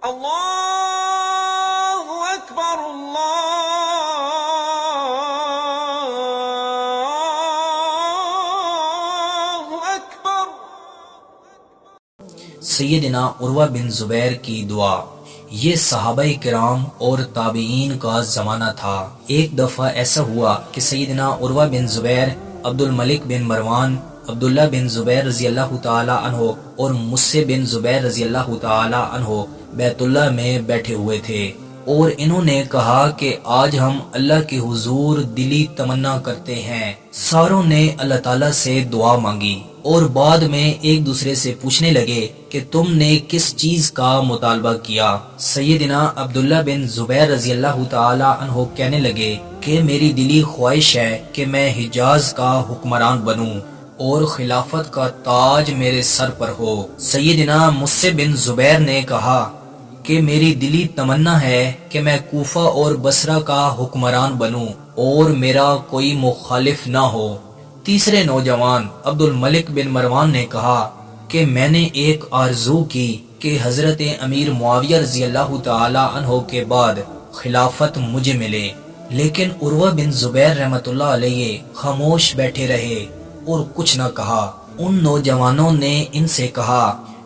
اللہ اکبر اللہ اکبر۔ سیدنا عروہ بن زبیر کی دعا۔ یہ صحابہ کرام اور تابعین کا زمانہ تھا۔ ایک دفعہ ایسا ہوا کہ سیدنا عروہ بن زبیر، عبد الملک بن مروان، عبداللہ بن زبیر رضی اللہ تعالی عنہ اور مصعب بن زبیر رضی اللہ تعالی عنہ بیت اللہ میں بیٹھے ہوئے تھے، اور انہوں نے کہا کہ آج ہم اللہ کے حضور دلی تمنا کرتے ہیں۔ ساروں نے اللہ تعالیٰ سے دعا مانگی اور بعد میں ایک دوسرے سے پوچھنے لگے کہ تم نے کس چیز کا مطالبہ کیا؟ سیدنا عبداللہ بن زبیر رضی اللہ تعالی عنہ کہنے لگے کہ میری دلی خواہش ہے کہ میں حجاز کا حکمران بنوں اور خلافت کا تاج میرے سر پر ہو۔ سیدنا مصعب بن زبیر نے کہا کہ میری دلی تمنا ہے کہ میں کوفہ اور بصرہ کا حکمران بنوں اور میرا کوئی مخالف نہ ہو۔ تیسرے نوجوان عبد الملک بن مروان نے کہا کہ میں نے ایک آرزو کی کہ حضرت امیر معاویہ رضی اللہ تعالی عنہ کے بعد خلافت مجھے ملے، لیکن عروہ بن زبیر رحمۃ اللہ علیہ خاموش بیٹھے رہے اور کچھ نہ کہا۔ ان نوجوانوں نے ان سے کہا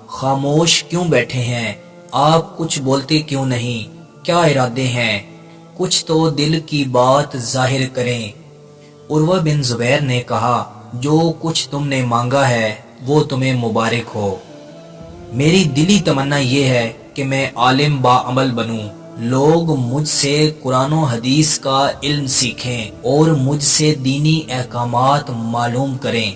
خاموش کیوں بیٹھے ہیں؟ آپ کچھ بولتے کیوں نہیں؟ کیا ارادے ہیں؟ کچھ تو دل کی بات ظاہر کریں۔ عروہ بن زبیر نے کہا جو کچھ تم نے مانگا ہے وہ تمہیں مبارک ہو۔ میری دلی تمنا یہ ہے کہ میں عالم باعمل بنوں، لوگ مجھ سے قرآن و حدیث کا علم سیکھیں اور مجھ سے دینی احکامات معلوم کریں،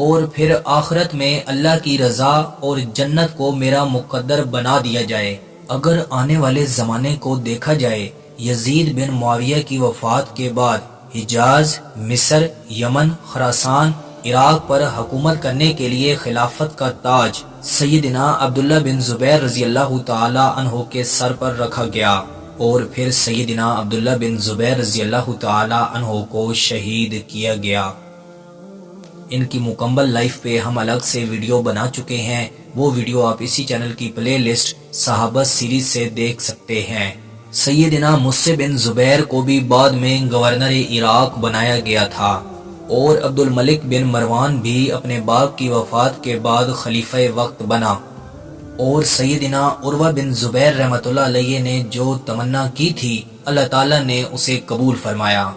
اور پھر آخرت میں اللہ کی رضا اور جنت کو میرا مقدر بنا دیا جائے۔ اگر آنے والے زمانے کو دیکھا جائے، یزید بن معاویہ کی وفات کے بعد حجاز، مصر، یمن، خراسان، عراق پر حکومت کرنے کے لیے خلافت کا تاج سیدنا عبداللہ بن زبیر رضی اللہ تعالی عنہ کے سر پر رکھا گیا، اور پھر سیدنا عبداللہ بن زبیر رضی اللہ تعالی عنہ کو شہید کیا گیا۔ ان کی مکمل لائف پہ ہم الگ سے ویڈیو بنا چکے ہیں، وہ ویڈیو آپ اسی چینل کی پلے لسٹ صحابہ سیریز سے دیکھ سکتے ہیں۔ سیدنا مصعب بن زبیر کو بھی بعد میں گورنر عراق بنایا گیا تھا، اور عبد الملک بن مروان بھی اپنے باپ کی وفات کے بعد خلیفہ وقت بنا، اور سیدنا عروہ بن زبیر رحمۃ اللہ علیہ نے جو تمنا کی تھی اللہ تعالیٰ نے اسے قبول فرمایا۔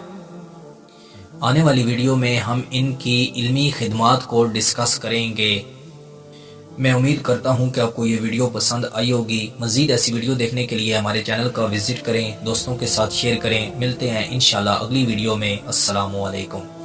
آنے والی ویڈیو میں ہم ان کی علمی خدمات کو ڈسکس کریں گے۔ میں امید کرتا ہوں کہ آپ کو یہ ویڈیو پسند آئی ہوگی۔ مزید ایسی ویڈیو دیکھنے کے لیے ہمارے چینل کا وزٹ کریں، دوستوں کے ساتھ شیئر کریں۔ ملتے ہیں انشاءاللہ اگلی ویڈیو میں۔ السلام علیکم۔